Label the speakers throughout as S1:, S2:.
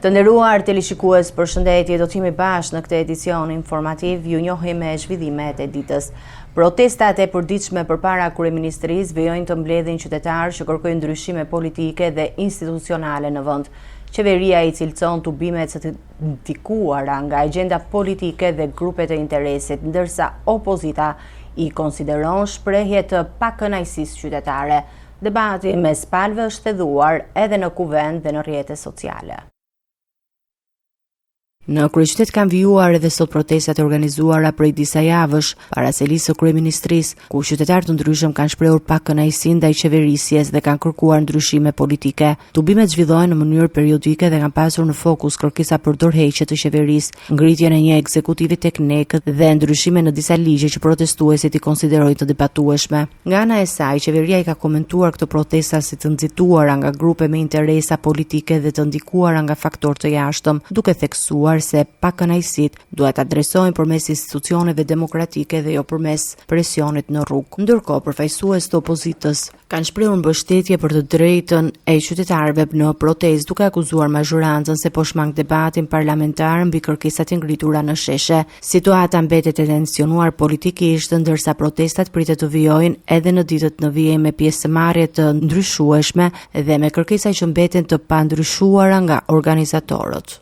S1: Të nderuar teleshikues, përshëndetje, do të jemi bashkë në këtë edicion informativ, ju njohim me zhvillimet e ditës. Protestat e përditshme përpara kryeministrisë vijojnë të mbledhin qytetarë që kërkojnë ndryshime politike dhe institucionale në vend. Qeveria i cilëson tubimet së të ndikuara nga agjenda politike dhe grupet e interesit, ndërsa opozita i konsideron shprehje të pakënaqësisë qytetare. Debati mes palëve është thedhuar edhe në kuvend dhe në rrjete sociale. Në kryeqytet kanë vijuar edhe sot protestat e organizuara prej disa javësh para selisë së kryeministrisë, ku qytetarë të ndryshëm kanë shprehur pakënaqësi ndaj qeverisjes dhe kanë kërkuar ndryshime politike. Tubimet zhvillohen në mënyrë periodike dhe kanë pasur në fokus kërkesa për dorëheqje të qeverisë, ngritjen e një ekzekutivi teknik dhe ndryshime në disa ligje që protestuesit i konsiderojnë të debatueshme. Nga ana e saj, qeveria i ka komentuar këto protesta si të nxituara nga grupe me interesa politike dhe të ndikuara nga faktorë të jashtëm, duke theksuar se pakënaqësitë duhet adresohen përmes institucioneve demokratike dhe jo përmes presionit në rrugë. Ndërkohë, përfaqësues të opozitës kanë shprehur mbështetje për të drejtën e qytetarëve në protestë, duke akuzuar mazhorancën se po shmang debatin parlamentar mbi kërkesat e ngritura në sheshe. Situata mbetet e tensionuar politikisht, ndërsa protestat pritet të vijojnë edhe në ditët në vijim me pjesëmarrje të ndryshueshme dhe me kërkesa që mbeten të pandryshuara nga organizatorët.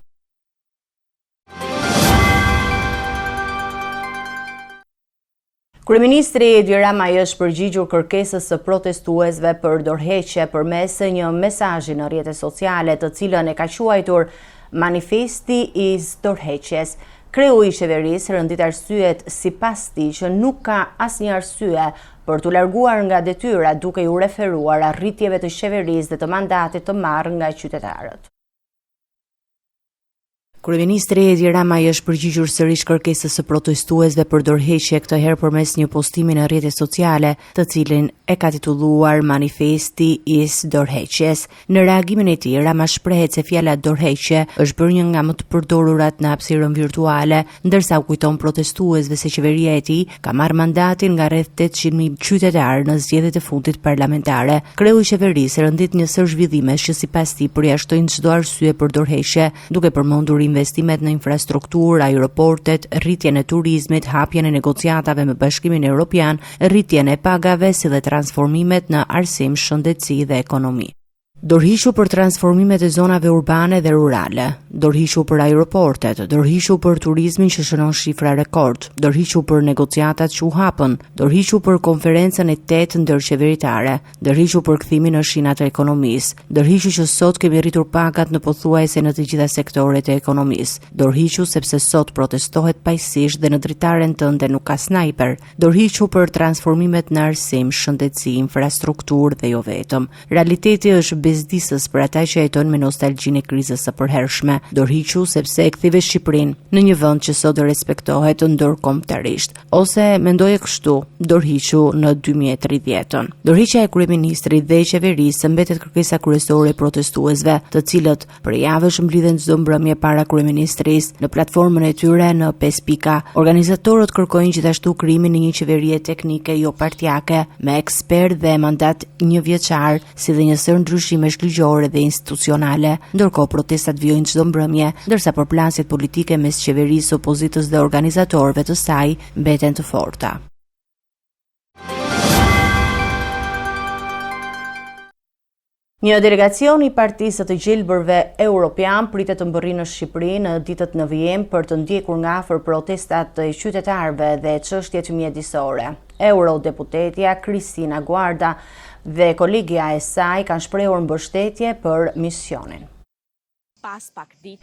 S1: Kryeministri Edi Rama është përgjigjur kërkesës së protestuesve për dorëheqje përmes një mesazhi në rrjetet sociale, të cilën e ka quajtur manifesti i dorëheqjes. Kreu i qeverisë rëndit arsyet sipas tij që nuk ka asnjë arsye për t'u larguar nga detyra, duke u referuar arritjeve të qeverisë dhe të mandatit të marrë nga qytetarët. Kryeministri Edi Rama është përgjigjur sërish kërkesës së protestuesve për dorëheqje, këtë herë përmes një postimi në rrjetet sociale, të cilin e ka titulluar Manifesti i dorëheqjes. Në reagimin e tij, Rama shprehet se fjala dorëheqje është bërë një nga më të përdorurat në hapësirën virtuale, ndërsa u kujton protestuesve se qeveria e tij ka marrë mandatin nga rreth 800.000 qytetarë në zgjedhjet e fundit parlamentare. Kreu i qeverisë rëndit një sër zhvillimesh që sipas tij përjashtojnë çdo arsye për dorëheqje, duke përmendur investimet në infrastrukturë, aeroportet, rritjen e turizmit, hapjen e negociatave me Bashkimin Evropian, rritjen e pagave si dhe transformimet në arsim, shëndetësi dhe ekonomi. Dorëhiqu për transformimet e zonave urbane dhe rurale, dorëhiqu për aeroportet, dorëhiqu për turizmin që shënon shifra rekord, dorëhiqu për negociatat që u hapën, dorëhiqu për konferencën e 8 ndërqeveritare, dorëhiqu për kthimin në shinat e ekonomisë, dorëhiqu që sot kemi rritur pagat në pothuajse në të gjitha sektoret e ekonomisë, dorëhiqu sepse sot protestohet pajësisht dhe në dritaren tënde nuk ka snajper, dorëhiqu për transformimet në arsim, shëndetësi, infrastrukturë dhe jo vetëm. Realiteti është bezdisës për ata që jetojnë me nostalgjinë e krizës së përhershme. Dorëhiqu sepse e kthive Shqipërinë në një vend që sot respektohet ndërkombëtarisht, ose mendoje kështu, dorëhiqu në 2030-ën. Dorëhiqja e kryeministrit dhe e qeverisë mbetet kërkesa kryesore e protestuesve, të cilët për javësh mblidhen çdo mbrëmje para kryeministrisë. Në platformën e tyre në 5 pika, organizatorët kërkojnë gjithashtu krijimin e një qeverie teknike jo partijake, me ekspert dhe mandat 1 vjeçar, si dhe një sër ndryshime ligjore dhe institucionale. Ndërkohë protestat vijojnë çdo mbrëmje, ndërsa përplasjet politike mes qeverisë, opozitës dhe organizatorëve të saj mbeten të forta. Një delegacion i Partisë të Gjelbërve Europian pritet të mbërrijë në Shqipëri në ditët në vijim për të ndjekur nga afër protestat e qytetarëve dhe çështjet mjedisore. Eurodeputetja Kristina Guarda dhe kolegja e saj kanë shprehur mbështetje për misionin.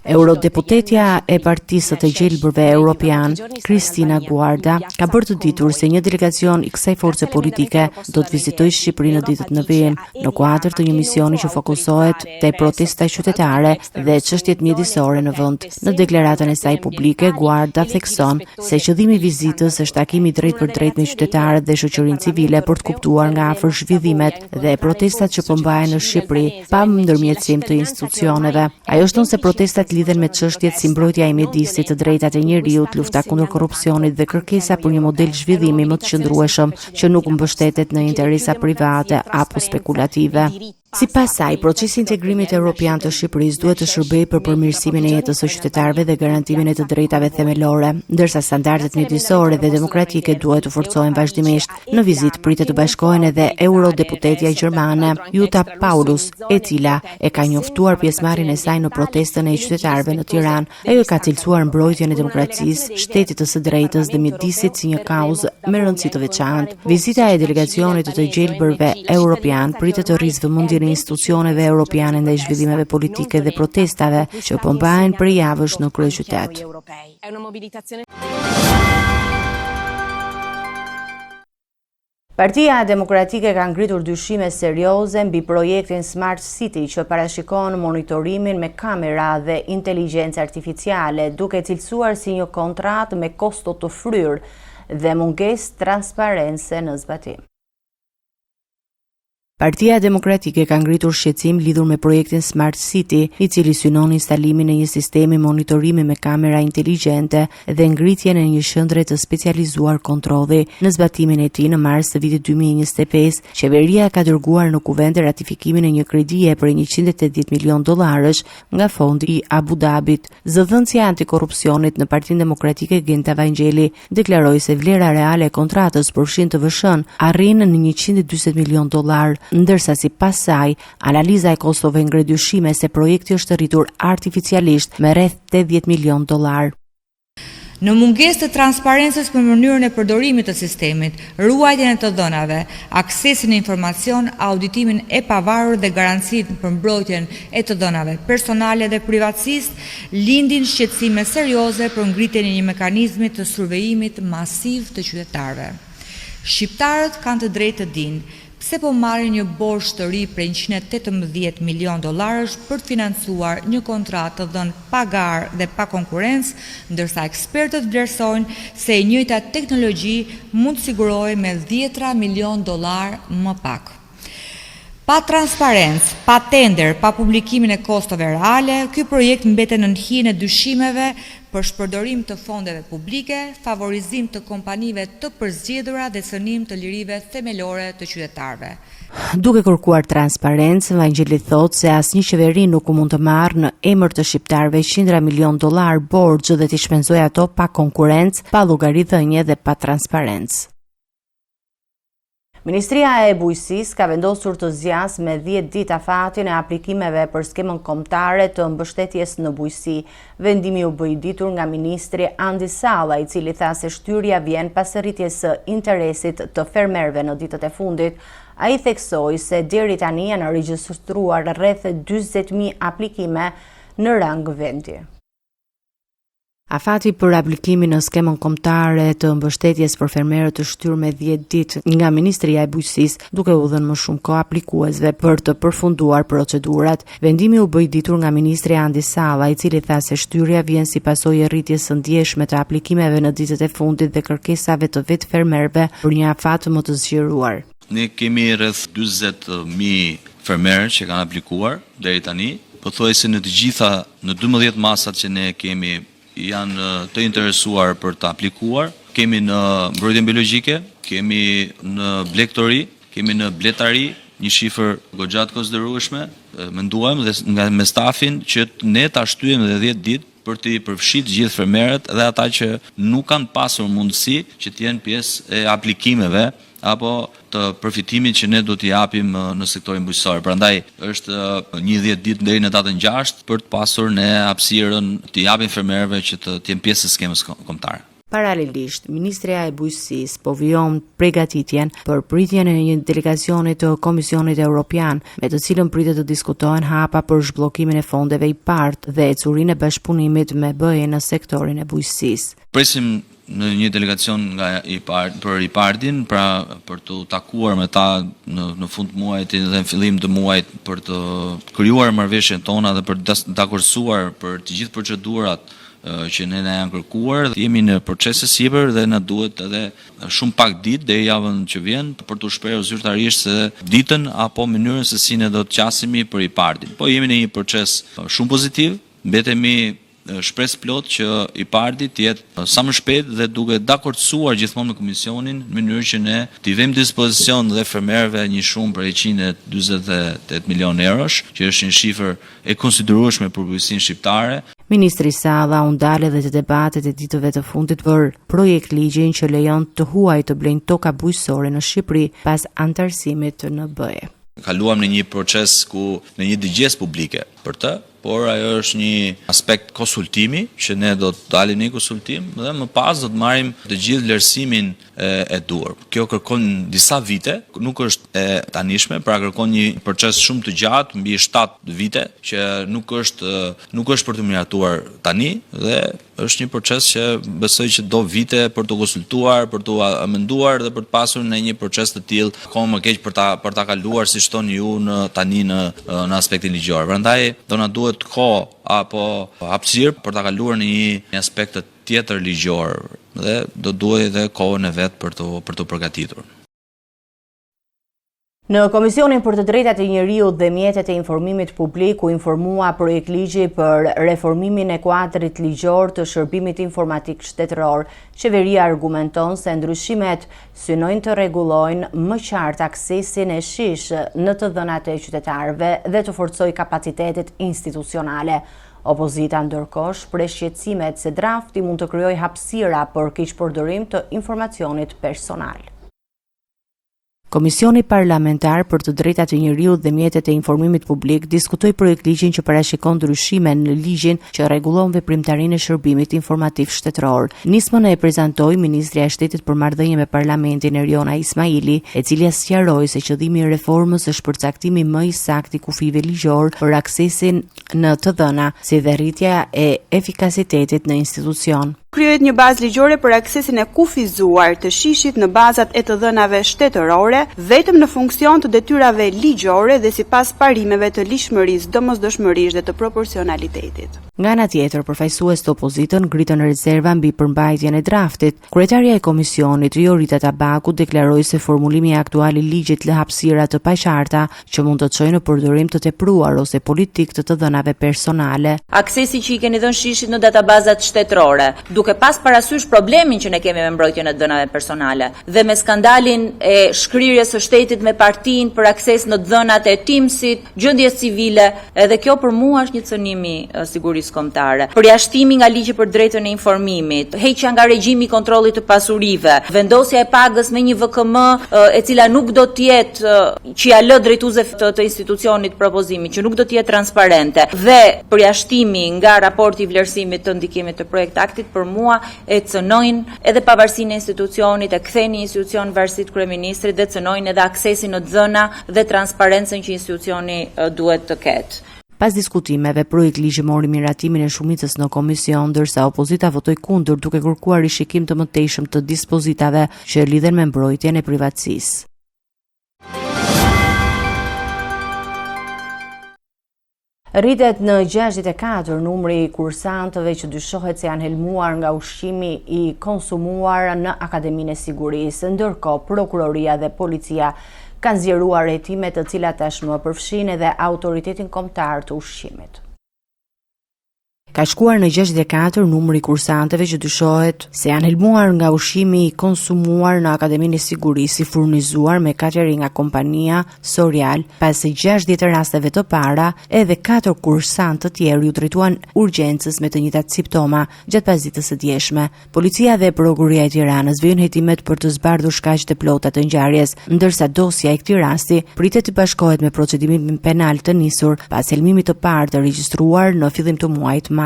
S1: Eurodeputetja e Partisë të Gjelbërve Europian, Kristina Guarda, ka bërë të ditur se një delegacion i kësaj force politike do të vizitojë Shqipërinë në ditët në vijim në kuadër të një misioni që fokusohet te protesta qytetare dhe çështjet mjedisore në vend. Në deklaratën e saj publike, Guarda thekson se qëllimi i vizitës është takimi drejt për drejt me qytetarët dhe shoqërinë civile për të kuptuar nga afër zhvillimet dhe protestat që po mbahen në Shqipëri pa ndërmjetësim të institucioneve. Ajo shton se protestat lidhen me çështjet si mbrojtja e mjedisit, të drejtat e njerëzit, lufta kundër korrupsionit dhe kërkesa për një model zhvillimi më të qëndrueshëm që nuk mbështetet në interesa private apo spekulative. Sipas saj, procesi i integrimit evropian të Shqipërisë duhet të shërbejë për përmirësimin e jetës së qytetarëve dhe garantimin e të drejtave themelore, ndërsa standardet mjedisore dhe demokratike duhet të forcohen vazhdimisht. Në vizitë pritet të bashkohen edhe eurodeputetja gjermane Jutta Paulus, e cila e ka njoftuar pjesëmarrjen e saj në protestën e qytetarëve në Tiranë. Ajo ka cilësuar mbrojtjen e demokracisë, shtetit të së drejtës dhe mjedisit si një kauzë me rëndësi të veçantë. Vizita e delegacionit të gjelbërve europian pritet të rrisë vëmendjen e institucioneve europiane ndaj zhvillimeve politike dhe protestave që po mbahen për javësh në kryeqytet. Partia Demokratike ka ngritur dyshime serioze mbi projektin Smart City që parashikon monitorimin me kamera dhe inteligjencë artificiale, duke cilësuar si një kontratë me kosto të fryrë dhe mungesë transparence në zbatim. Partia Demokratike ka ngritur shqetësim lidhur me projektin Smart City, i cili synon instalimin e një sistemi monitorimi me kamera inteligjente dhe ngritjen e një qendre të specializuar kontrolli. Në zbatimin e tij në mars të vitit 2025, qeveria ka dërguar në kuvend ratifikimin e një kredie për $180 milion nga fondi i Abu Dhabit. Zëdhënësia e antikorrupsionit në Partinë Demokratike Genta Vangjeli deklaroi se vlera reale e kontratës përfshin të vëshën arrin në $140 milion. Ndërsa sipas saj, analiza e kostove ngre dyshime se projekti është rritur artificialisht me rreth $80 milion.
S2: Në mungesë të transparencës për mënyrën e përdorimit të sistemit, ruajtjen e të dhënave, aksesin e informacion, auditimin e pavarur dhe garancinë për mbrojtjen e të dhënave personale dhe privatësisë, lindin shqetësime serioze për ngritjen e një mekanizmi të survejimit masiv të qytetarëve. Shqiptarët kanë të drejtë të dinë pse po marrin një borxh të ri prej $118 milion për të financuar një kontratë të dhënë pa garë dhe pa konkurrencë, ndërsa ekspertët vlerësojnë se e njëjta teknologji mund të sigurohej me $10 milion më pak. Pa transparencë, pa tender, pa publikimin e kostove reale, ky projekt mbetet në hijen e dyshimeve për shpërdorim të fondeve publike, favorizim të kompanive të përzgjedhura dhe cënim të lirive themelore të qytetarëve.
S1: Duke kërkuar transparencë, Vangjeli thotë se asnjë qeveri nuk mund të marrë në emër të shqiptarëve $100 milion borxh dhe t'i shpenzojë ato pa konkurrencë, pa llogaridhënie dhe pa transparencë. Ministria e Bujqësisë ka vendosur të zgjasë me 10 ditë afatin e aplikimeve për skemën kombëtare të mbështetjes në bujqësi. Vendimi u bë i ditur nga ministri Andi Salla, i cili tha se shtyrja vjen pas rritjes së interesit të fermerëve në ditët e fundit. Ai theksoi se deri tani janë regjistruar rreth 40.000 aplikime në rang vendi. Afati për aplikimin në skemën kombëtare të mbështetjes për fermerët të shtyr me 10 ditë nga Ministria e Bujqësisë, duke u dhënë më shumë kohë aplikuesve për të përfunduar procedurat. Vendimi u bë i ditur nga ministri Andi Salla, i cili tha se shtyrja vjen si pasojë e rritjes së ndjeshme të aplikimeve në ditët e fundit dhe kërkesave të vetë fermerëve për një afat më të zgjeruar.
S3: Ne kemi rreth 40.000 fermerë që kanë aplikuar deri tani. Pothuajse në të gjitha në 12 masat që ne kemi janë të interesuar për të aplikuar. Kemi në mbrojtjen biologjike, kemi në blegtori, kemi në bletari, një shifër goxha të konsiderueshme. Menduam dhe nga me stafin që ne ta shtyjmë edhe 10 ditë për të përfshirë të gjithë fermerët dhe ata që nuk kanë pasur mundësi që të jenë pjesë e aplikimeve apo të përfitimit që ne do t'i japim në sektorin bujqësor. Prandaj është një 10 ditë deri në datën 6 për të pasur ne hapësirën të japim fermerëve që të jenë pjesë e skemës kombëtare.
S1: Paralelisht, Ministria e Bujqësisë po vijon përgatitjen për pritjen e një delegacioni të Komisionit Evropian, me të cilën pritet të diskutohen hapa për zhbllokimin e fondeve IPARD dhe ecurinë e bashkëpunimit me BE në sektorin e bujqësisë.
S3: Presim në një delegacion nga për IPARD-in, pra për të takuar me ta në fund muajit dhe në fillim të muajit për të krijuar marrëveshjen tona dhe për të dakorsuar për të gjithë procedurat që ne na janë kërkuar. Jemi në proces sipër dhe na duhet edhe shumë pak ditë deri javën që vjen për të shprehur zyrtarisht se ditën apo mënyrën se si ne do të qasemi për IPARD-in. Po jemi në një proces shumë pozitiv, mbetemi shpresë plot që i parti të jetë sa më shpejt dhe duke dakordsuar gjithmonë me komisionin në mënyrë që ne t'i vëmë dispozicion dhe fermerëve një shumë për 148 milion eurosh, që është një shifër e konsiderueshme për bujqësinë shqiptare.
S1: Ministri Salla u ndale dhe të debatet e ditëve të fundit për projekt ligjin që lejon të huaj të blejnë toka bujqësore në Shqipëri pas antarësimit në BE.
S3: Kaluam në një proces në një dëgjes publike për të, por ajo është një aspekt konsultimi, që ne do të dalim në konsultim dhe më pas do të marrim të gjithë vlerësimin e duhur. Kjo kërkon disa vite, nuk është e tanishme, pra kërkon një proces shumë të gjatë, mbi 7 vite, që nuk është për të miratuar tani dhe është një proces që besoj që do vite për të konsultuar, për të amenduar dhe për të pasur në një proces të tillë akoma më keq për ta kaluar si thoni ju tani në aspektin ligjor. Prandaj do na duhet kohë apo hapësirë për ta kaluar në një aspekt tjetër ligjor dhe do duhet edhe kohën e vet për të përgatitur.
S1: Në Komisionin për të Drejtat e Njeriut dhe Mjetet e Informimit Publik u informua projekt ligji për reformimin e kuadrit ligjor të shërbimit informatik shtetëror. Qeveria argumenton se ndryshimet synojnë të rregullojnë më qartë aksesin e shishë në të dhënat e qytetarëve dhe të forcojë kapacitetet institucionale. Opozita ndërkohë shpreh shqetësimet se drafti mund të krijojë hapësira për keqpërdorim të informacionit personal. Komisioni Parlamentar për të Drejtat e Njeriut dhe Mjetet e Informimit Publik diskutoi projekt ligjin që parashikon ndryshime në ligjin që rregullon veprimtarinë e shërbimit informativ shtetëror. Nismën e prezantoi Ministrja e Shtetit për Marrëdhënie me Parlamentin Eriona Ismaili, e cila sqaroi se qëllimi i reformës është përcaktimi më i saktë i kufive ligjor për aksesin në të dhëna, si dhe rritja e efikasitetit në institucion.
S4: Krijohet një bazë ligjore për aksesin e kufizuar të shishit në bazat e të dhënave shtetërore, vetëm në funksion të detyrave ligjore dhe sipas parimeve të ligjshmërisë, domosdoshmërisë dhe të proporcionalitetit.
S1: Nga ana tjetër, përfaqësues të opozitën ngritën rezerva mbi përmbajtjen e draftit. Kryetaria e komisionit, Jorita Tabaku, deklaroi se formulimi aktual i ligjit lë hapësira të paqarta që mund të çojë në përdorim të tepruar ose politik të dhënave personale.
S5: Aksesi që i keni dhënë shishit në databazat shtetërore, duke pas parasysh problemin që ne kemi me mbrojtjen e dhënave personale dhe me skandalin e shkrirjes së shtetit me partinë për akses në dhënat e Timsit, gjendjes civile, edhe kjo për mua është një cënim i sigurisë kombëtare. Përjashtimi nga ligji për drejtën e informimit, heqja nga regjimi i kontrollit të pasurive, vendosja e pagës me një VKM e cila nuk do të jetë që ja lë drejtuesve të institucionit propozimit, që nuk do të jetë transparente, dhe përjashtimi nga raporti i vlerësimit të ndikimit të projekt aktit për mua e cënojnë edhe pavarësinë e institucionit, e kthejnë një institucion varësit kryeministrit dhe cënojnë edhe aksesin në dhëna dhe transparencën që institucioni duhet të ketë.
S1: Pas diskutimeve, projekt ligji mori miratimin e shumicës në komision, ndërsa opozita votoi kundër duke kërkuar rishikim të mëtejshëm të dispozitave që lidhen me mbrojtjen e privatësisë. Rritet në 64 numri i kursantëve që dyshohet se janë helmuar nga ushqimi i konsumuar në Akademinë e Sigurisë, ndërkohë prokuroria dhe policia kanë zgjeruar hetime të cilat tashmë përfshin edhe Autoritetin Kombëtar të Ushqimit. Ka shkuar në 64 numri i kursantëve që dyshohet se janë helmuar nga ushqimi i konsumuar në Akademinë e Sigurisë, i furnizuar me catering nga kompania Sorial. Pas 60 rasteve të para, edhe 4 kursantë të tjerë u drejtuan urgjencës me të njëjtat simptoma gjatë pasditës së djeshme. Policia dhe Prokuroria e Tiranës vijnë hetimet për të zbardhur shkaqe të plota të ngjarjes, ndërsa dosja e këtij rasti pritet të bashkohet me procedimin penal të nisur pas helmimit të parë të regjistruar në fillim të muajit maj.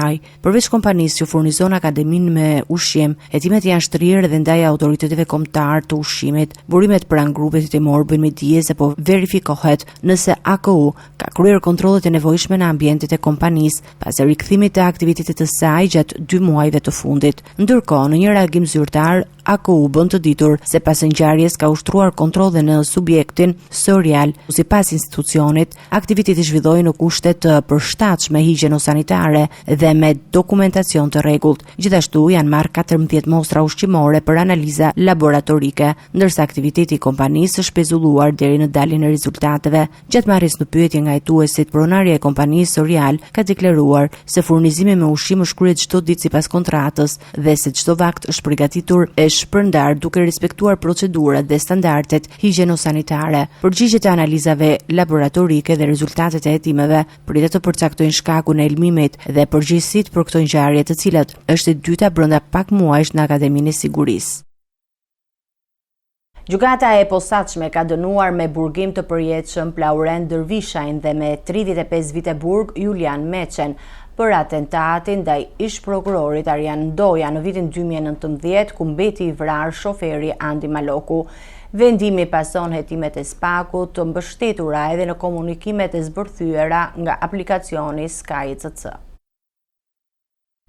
S1: Përveç kompanisë që furnizon akademinë me ushqim, hetimet janë shtrirë edhe ndaj autoriteteve kombëtar të ushqimit. Burimet pranë grupit hetimor bëjnë me dije se po verifikohet nëse AKU ka kryer kontrollet e nevojshme në ambientet e kompanisë pas rikthimit të aktivitetit të saj gjatë 2 muajve të fundit. Ndërkohë, në një reagim zyrtar, AKU bën të ditur se pas ngjarjes ka ushtruar kontrolle në subjektin Sorial. Sipas institucionit, aktiviteti zhvilloi në kushte të përshtatshme higjieno-sanitare dhe me dokumentacion të rregullt. Gjithashtu janë marrë 14 mostra ushqimore për analiza laboratorike, ndërsa aktiviteti i kompanisë është pezulluar deri në daljen e rezultateve. Gjatë marrjes në pyetje nga hetuesit, pronarja e kompanisë Sorial ka deklaruar se furnizimi me ushqim është kryer çdo ditë sipas kontratës dhe se çdo vakt është përgatitur e shpërndar duke respektuar procedurat dhe standardet higjieno-sanitare. Përgjigjet e analizave laboratorike dhe rezultatet e hetimeve pritet të përcaktojnë shkakun e elmimit dhe përgjegjësitë për këto ngjarje, të cilat është e dyta brenda pak muajsh në Akademinë e Sigurisë. Gjykata e posaçme ka dënuar me burgim të përjetshëm Lauren Dervishajn dhe me 35 vite burg Julian Meçen për atentatin ndaj ish prokurorit Arjan Ndoja në vitin 2019, ku mbeti i vrarë shoferi Andi Maloku. Vendimi pason hetimet e SPAK-ut të mbështetura edhe në komunikimet e zbërthyera nga aplikacioni SkyCC.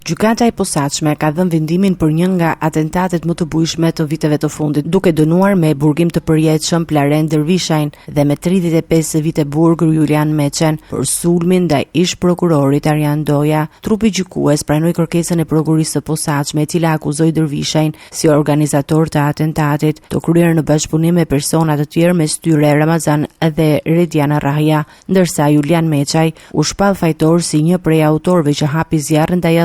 S1: Gjykata e posaçme ka dhënë vendimin për një nga atentatet më të bujshme të viteve të fundit, duke dënuar me burgim të përjetshëm Lauren Dervishajn dhe me 35 vite burg Julian Meçen për sulmin ndaj ish prokurorit Arjan Ndoja. Trupi gjykues pranoi kërkesën e prokurisë së posaçme, e cila akuzoi Dervishajn si organizator të atentatit, të kryer në bashkëpunim me persona të tjerë, mes tyre Ramazan dhe Rediana Rahja, ndërsa Julian Meçaj u shpall fajtor si një prej autorëve që hapi zjarr ndaj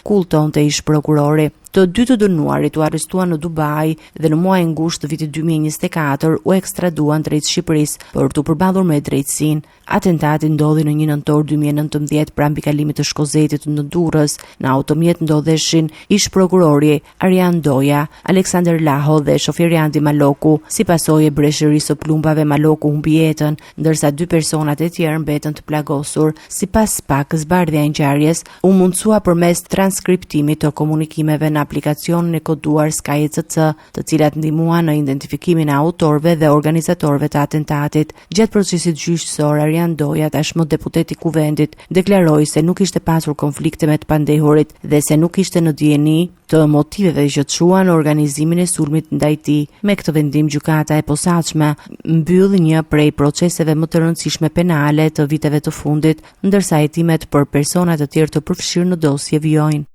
S1: kultonte ish prokurori. Të dy të dënuarit u arrestuan në Dubai dhe në muajin gusht të vitit 2024 u ekstraduan drejt Shqipërisë për të përballur me drejtësinë. Atentati ndodhi në 1 nëntor 2019 pranë mbikalimit të shkozetit në Durrës. Në automjet ndodheshin ish prokurori Arjan Ndoja, Aleksander Laho dhe shoferi Andi Maloku. Si pasojë e breshërisë së plumbave, Maloku humbi jetën, ndërsa 2 personat e tjerë mbetën të plagosur. Sipas SPAK, zbardhja e ngjarjes u mundsua përmes transkriptimit të komunikimeve në aplikacionin e koduar SkyCC, të cilat ndihmuan në identifikimin e autorëve dhe organizatorëve të atentatit. Gjatë procesit gjyqësor, Arjan Ndoja, tashmë deputet i Kuvendit, deklaroi se nuk ishte pasur konflikte me të pandehurit dhe se nuk ishte në dieni të motiveve që çuan organizimin e sulmit ndaj tij. Me këtë vendim, gjykata e posaçme mbyll një prej proceseve më të rëndësishme penale të viteve të fundit, ndërsa hetimet për persona të tjerë të përfshirë në dosje vijojnë.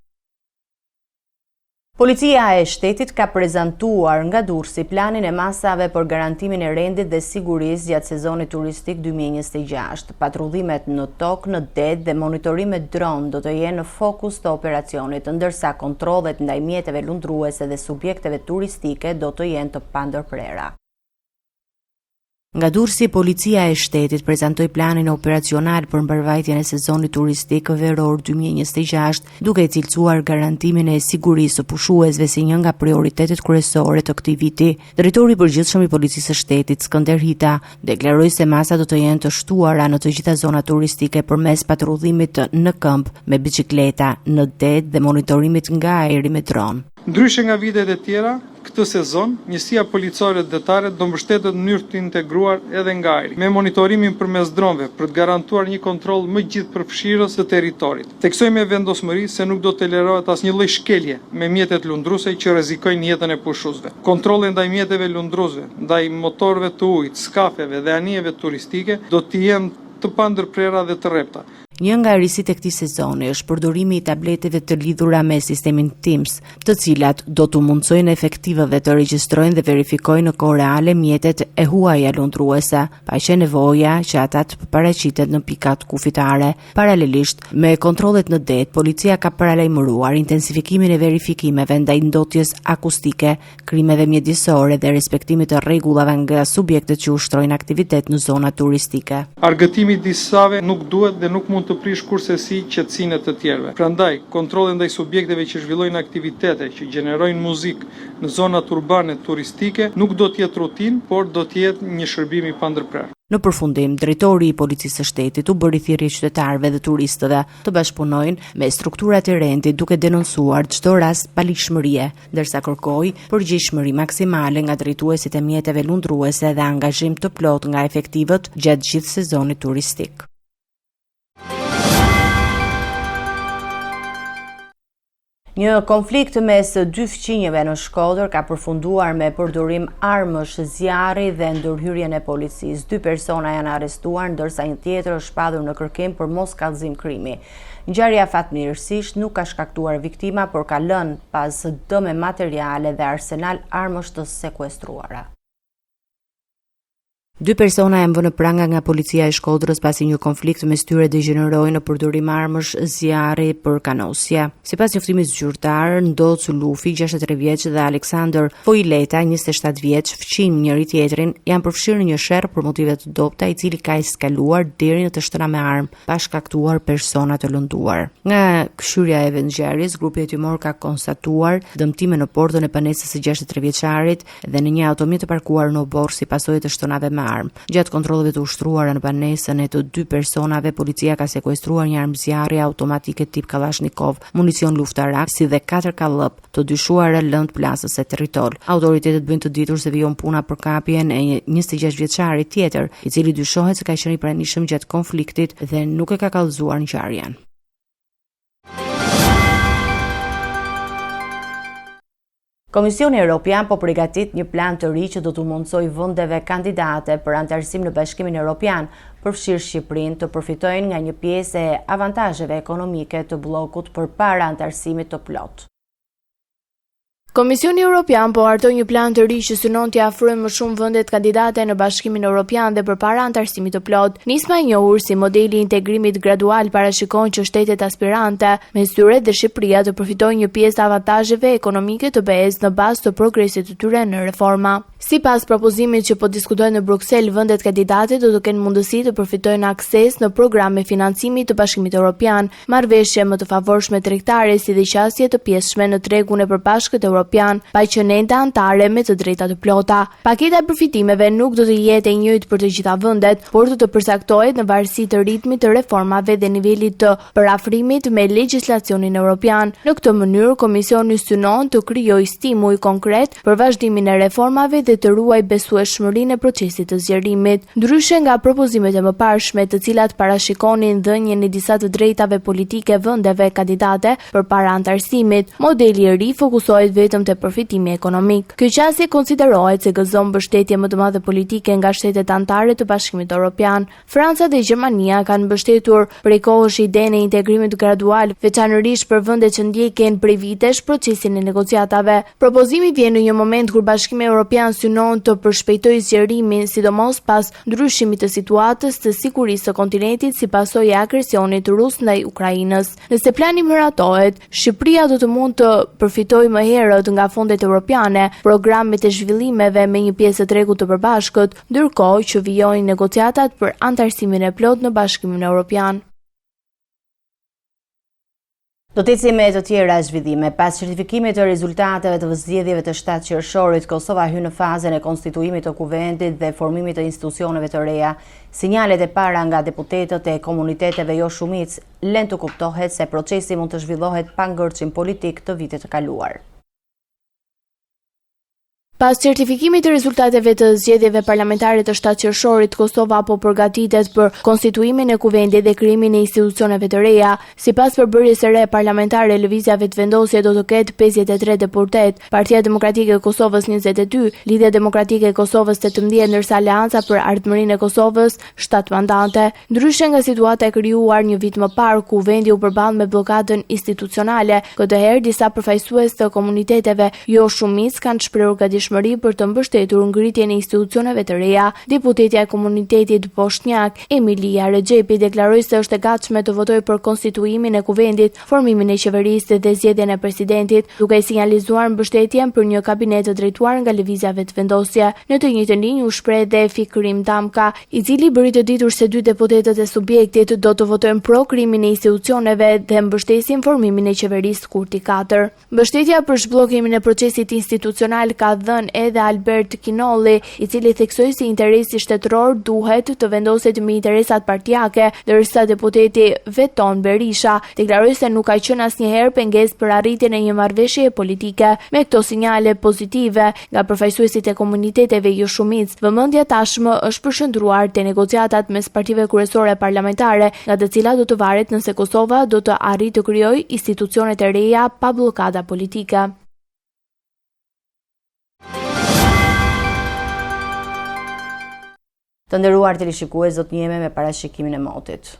S1: Policia e shtetit ka prezantuar nga Durrësi planin e masave për garantimin e rendit dhe sigurisë gjatë sezonit turistik 2026. Patrullimet në tokë, në det dhe monitorimet dron do të jenë në fokus të operacionit, ndërsa kontrollet ndaj mjeteve lundruese dhe subjekteve turistike do të jenë të pandërprera. Nga Durrësi, policia e shtetit prezantoi planin operacional për mbarvajtjen e sezonit turistik veror 2026, duke cilësuar garantimin e sigurisë së pushuesve si një nga prioritetet kryesore të këtij viti. Drejtori i përgjithshëm i Policisë së Shtetit, Skënder Hita, deklaroi se masat do të jenë të shtuara në të gjitha zonat turistike përmes patrullimit në këmbë me biçikleta, në det dhe monitorimit nga ajri me dron.
S6: Ndryshe nga vitet e tjera, këtë sezon, njësia policore detare do mbështetet në mënyrë të integruar edhe nga ajri, me monitorimin përmes dronëve për të garantuar një kontroll më gjithëpërfshirës të territorit. Theksoj me vendosmëri se nuk do tolerohet asnjë lloj shkelje me mjetet lundruese që rrezikojnë jetën e pushuesve. Kontrolli ndaj mjeteve lundruese, ndaj motorëve të ujit, skafeve dhe anijeve turistike do të jenë të pandërprera dhe të rrepta.
S1: Një nga risitë e këtij sezoni është përdorimi i tableteve të lidhura me sistemin Teams, të cilat do të mundsojnë efektivëve të regjistrojnë dhe verifikojnë në kohë reale mjetet e huaja lundruese, pa qenë nevoja që ata të paraqitet në pikat kufitare. Paralelisht me kontrollet në det, policia ka paralajmëruar intensifikimin e verifikimeve ndaj ndotjes akustike, krimeve mjedisore dhe respektimit të rregullave nga subjektet që ushtrojnë aktivitet në zona turistike.
S6: Argëtimi i disave nuk duhet dhe nuk mund të prish kursesi qetësinë të tjerëve. Prandaj, kontrolli ndaj subjekteve që zhvillojnë aktivitete që gjenerojnë muzikë në zonat urbane turistike nuk do të jetë rutinë, por do të jetë një shërbim i pandërprer.
S1: Në përfundim, drejtori i Policisë së Shtetit u bëri thirrje qytetarëve dhe turistëve të bashkëpunojnë me strukturat e rendit duke denoncuar çdo rast palishmërie, ndërsa kërkoi përgjegjësi maksimale nga drejtuesit e mjeteve lundruese dhe angazhim të plot nga efektivët gjatë gjithë sezonit turistik. Një konflikt mes dy fqinjeve në Shkodër ka përfunduar me përdorim armësh, zjarri dhe ndërhyrjen e policisë. 2 persona janë arrestuar, ndërsa një tjetër është shpadur në kërkim për mos kallëzim krimi. Ngjarja fatmirësisht nuk ka shkaktuar viktima, por ka lënë pas dëme materiale dhe arsenal armësh të sekuestruara. 2 persona janë vënë pranga nga policia e Shkodrës pasi një konflikt mes tyre degeneroi në përdorim armësh, zjarri për kanosja. Sipas njoftimit zyrtar, Ndocu Lufi, 63 vjeç, dhe Aleksandër Fojleta, 27 vjeç, fqin njëri tjetrin, janë përfshirë në një sherr për motive të dobta, i cili ka eskaluar deri në të shtëra me armë, pa shkaktuar persona të lënduar. Nga këshyrja e vendngjarjes, grupi hetimor ka konstatuar dëmtime në portën e banesës së 63 vjeçarit dhe në një automjet të parkuar në Borë si pasojë të shtonave me armë. Gjatë kontrolleve të ushtruara në banesën e të 2 personave, policia ka sekuestruar një armë zjarri automatike tip Kalashnikov, municion luftarak, si dhe 4 kallëp të dyshuara lëndë plasës e territor. Autoritetet bëjnë të ditur se vijon puna për kapjen e 26 vjeçarit tjetër, i cili dyshohet se ka qenë i pranishëm gjatë konfliktit dhe nuk e ka kallëzuar ngjarjen. Komisioni Evropian po përgatit një plan të ri që do të mundsojë vendeve kandidate për anëtarësim në Bashkimin Evropian, përfshirë Shqipërinë, të përfitojnë nga një pjesë e avantazheve ekonomike të bllokut përpara anëtarësimit të plotë.
S7: Komisioni Evropian po hartoi një plan të ri që synon t'i afrojë më shumë vendet kandidate në Bashkimin Evropian dhe përpara anëtarësimit të plotë. Nisma e njohur si modeli i integrimit gradual parashikon që shtetet aspirante, mes tyre dhe Shqipëria, të përfitojnë një pjesë të avantazheve ekonomike të BE-s në bazë të progresit të tyre në reforma. Sipas propozimit që po diskutohet në Bruksel, vendet kandidate do të kenë mundësi të përfitojnë akses në programe financimi të Bashkimit Evropian, marrëveshje më të favorshme tregtare si dhe qasje të pjesshme në tregun e përbashkët Evropian, paqënente anëtare me të drejta të plota. Paketa e përfitimeve nuk do të jetë e njëjtë për të gjitha vendet, por do të përcaktohet në varësi të ritmit të reformave dhe nivelit të përafrimit me legjislacionin evropian. Në këtë mënyrë, Komisioni synon të krijojë stimuj konkret për vazhdimin e reformave dhe të ruaj besueshmërinë e procesit të zgjerimit. Ndryshe nga propozimet e mëparshme, të cilat parashikonin dhënien e disa të drejtave politike vendeve kandidate përpara anëtarësimit, modeli i ri fokusohet vetëm te përfitimi ekonomik. Ky qasje konsiderohet se gëzon mbështetje më të madhe politike nga shtetet anëtare të Bashkimit Evropian. Franca dhe Gjermania kanë mbështetur prej kohësh idenë e integrimit gradual, veçanërisht për vendet që ndjekin prej vitesh procesin e negociatave. Propozimi vjen në një moment kur Bashkimi Evropian synon të përshpejtojë zgjerimin, sidomos pas ndryshimit të situatës të sigurisë së kontinentit si pasojë e agresionit rus ndaj Ukrainës. Nëse plani miratohet, Shqipëria do të mund të përfitojë më herët nga fondet evropiane, programet e zhvillimeve me një pjesë të tregut të përbashkët, ndërkohë që vijojnë negociatat për anëtarësimin e plot në Bashkimin Evropian.
S1: Do të ecim me të tjera zhvillime. Pas certifikimit të rezultateve të zgjedhjeve të 7 qershorit, Kosova hyn në fazën e konstituimit të kuvendit dhe formimit të institucioneve të reja. Sinjalet e para nga deputetët e komuniteteve jo shumicë lën të kuptohet se procesi mund të zhvillohet pa ngërçim politik të vitit të kaluar.
S7: Pas certifikimit të rezultateve të zgjedhjeve parlamentare të 7 qershorit, Kosova po përgatitet për konstituimin e kuvendit dhe krijimin e institucioneve të reja. Sipas përbërjes së re parlamentare, lëvizja vetëvendosje do të ketë 53 deputet, Partia Demokratike e Kosovës 22, Lidhja Demokratike e Kosovës 18, ndërsa Aleanca për Ardhmërinë e Kosovës 7 mandate. Ndryshe nga situata e krijuar një vit më parë, kuvendi u përball me bllokadën institucionale. Këtë herë disa përfaqësues të komuniteteve jo shumicë kanë shprehur gatishmëri për të mbështetur ngritjen e institucioneve të reja. Deputetja e komunitetit Poshtnjak, Emilia Rexhepi, deklaroi se është e gatshme të votojë për konstituimin e kuvendit, formimin e qeverisë dhe zgjedhjen e presidentit, duke sinjalizuar mbështetjen për një kabinet të drejtuar nga lëvizja vetëvendosje. Në të njëjtën linjë u shpreh edhe Fikrim Damka, i cili bëri të ditur se 2 deputetët e subjektit do të votojnë pro krijimin e institucioneve dhe mbështesin formimin e qeverisë Kurti 4. Mbështetja për zhbllokimin e procesit institucional ka dhënë thënë edhe Albert Kinolli, i cili theksoi se interesi shtetëror duhet të vendoset me interesat partijake, ndërsa deputeti Veton Berisha deklaroi se nuk ka qenë asnjëherë pengesë për arritjen e një marrëveshjeje politike. Me këto sinjale pozitive nga përfaqësuesit e komuniteteve jo shumicë, vëmendja tashmë është përqendruar te negociatat mes partive kryesore parlamentare, nga të cilat do të varet nëse Kosova do të arrijë të krijojë institucionet e reja pa bllokada politike.
S1: Të nderuar teleshikues, do të njihemi me parashikimin e motit.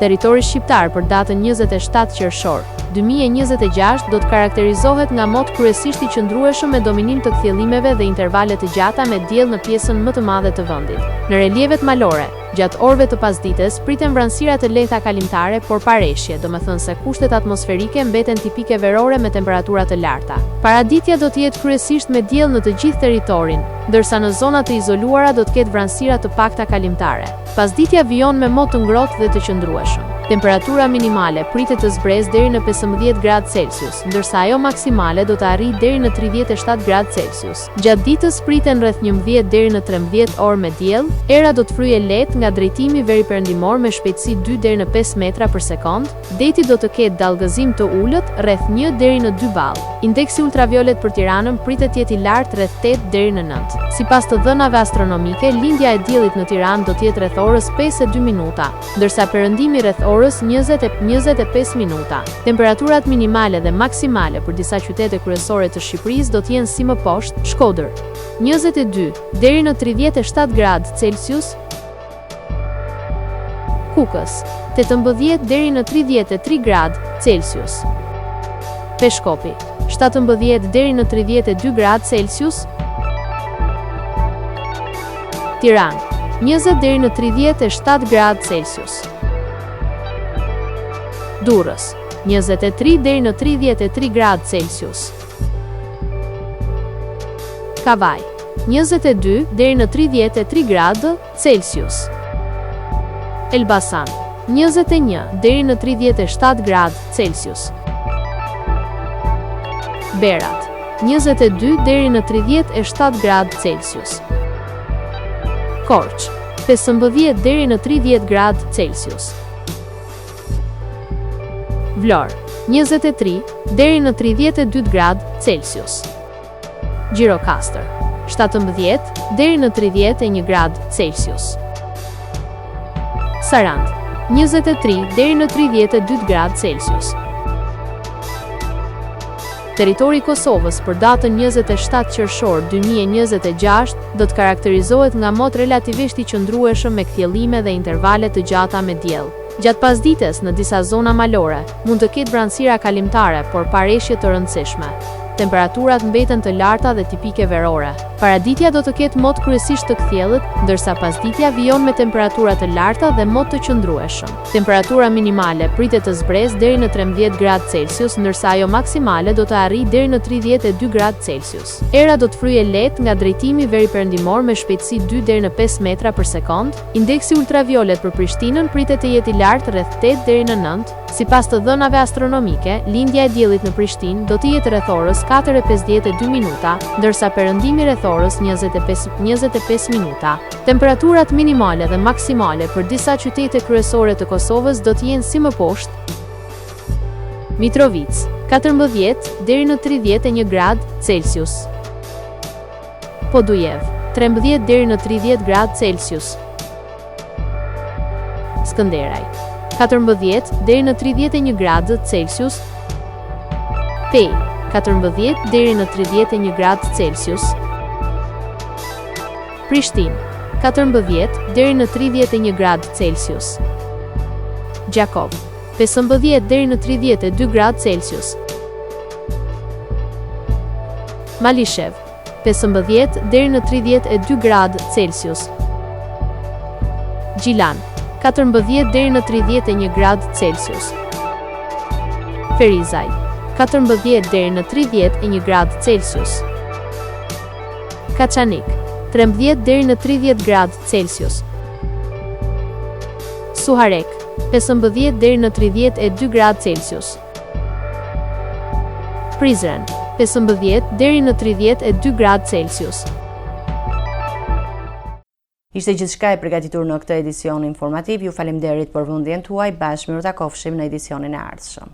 S8: Territori shqiptar për datën 27 qershor 2026 do të karakterizohet nga mot kryesisht i qëndrueshëm me dominim të kthjellimeve dhe intervale të gjata me diell në pjesën më të madhe të vendit. Në relievet malore, gjatë orëve të pasdites priten vranësira të lehta kalimtare, por pa reshje, domethënë se kushtet atmosferike mbeten tipike verore me temperatura të larta. Paraditja do të jetë kryesisht me diell në të gjithë territorin, ndërsa në zonat të izoluara do të ketë vranësira të pakta kalimtare. Pasditja vijon me mot të ngrohtë dhe të qëndrueshëm. Temperatura minimale pritet të zbresë deri në 15 gradë Celsius, ndërsa ajo maksimale do të arrijë deri në 37 gradë Celsius. Gjatë ditës priten rreth 11 deri në 13 orë me diell, era do të fryjë lehtë nga drejtimi veriperëndimor me shpejtësi 2 deri në 5 metra për sekond. Deti do të ketë dallgëzim të ulët rreth 1 deri në 2 ball. Indeksi ultraviolet për Tiranën pritet të jetë i lartë rreth 8 deri në 9. Sipas të dhënave astronomike, lindja e diellit në Tiranë do të jetë rreth orës 5:02 minuta, ndërsa perëndimi rreth orës 20:25 minuta. Temperaturat minimale dhe maksimale për disa qytete kryesore të Shqipërisë do të jenë si më poshtë: Shkodër 22 deri në 37 gradë Celsius, Kukës 18 deri në 33 gradë Celsius, Peshkopi 17 deri në 32 gradë Celsius, Tiranë 20 deri në 37 gradë Celsius, Durrës 23 deri në 33 gradë Celsius, Kavaj 22 deri në 33 gradë Celsius, Elbasan 21 deri në 37 gradë Celsius, Berat 22 deri në 37 gradë Celsius, Korç 15 deri në 30 gradë Celsius, Vlorë 23 deri në 32 gradë Celsius, Gjirokastër 17 deri në 31 gradë Celsius, Sarandë 23 deri në 32 gradë Celsius. Territori i Kosovës për datën 27 qershor 2026 do të karakterizohet nga mot relativisht i qëndrueshëm me kthjellime dhe intervale të gjata me diell. Gjatë pasdites në disa zona malore mund të ketë vranësira kalimtare, por pa reshje të rëndësishme. Temperaturat mbeten të larta dhe tipike verore. Paraditja do të ketë mot kryesisht të kthjellët, ndërsa pasditja vijon me temperatura të larta dhe mot të qëndrueshëm. Temperatura minimale pritet të zbresë deri në 13 gradë Celsius, ndërsa ajo maksimale do të arrijë deri në 32 gradë Celsius. Era do të fryjë lehtë nga drejtimi veriperëndimor me shpejtësi 2 deri në 5 metra për sekond. Indeksi ultraviolet për Prishtinën pritet të jetë i lartë rreth 8 deri në 9. Sipas të dhënave astronomike, lindja e diellit në Prishtinë do të jetë rreth orës 4:52 minuta, ndërsa perëndimi rreth orës 25 minuta. Temperaturat minimale dhe maksimale për disa qytete kryesore të Kosovës do të jenë si më poshtë: Mitrovica 14 deri në 31 gradë Celsius, Podujev 13 deri në 30 gradë Celsius, Skënderaj 14 deri në 31 gradë Celsius, Pej 14 deri në 31 gradë Celsius, Prishtinë 14 deri në 31 gradë Celsius, Gjakov 15 deri në 32 gradë Celsius, Malishev 15 deri në 32 gradë Celsius, Gjilan 14 deri në 31 gradë Celsius, Ferizaj 14 deri në 31 gradë Celsius, Kaçanik 13 deri në 30 gradë Celsius, Suharek 15 deri në 32 gradë Celsius, Prizren, 15 deri në 32 gradë Celsius.
S1: Ishte gjithçka e përgatitur në këtë edicion informativ. Ju faleminderit për vëmendjen tuaj. Bashkë miru takofshim në edicionin e ardhshëm.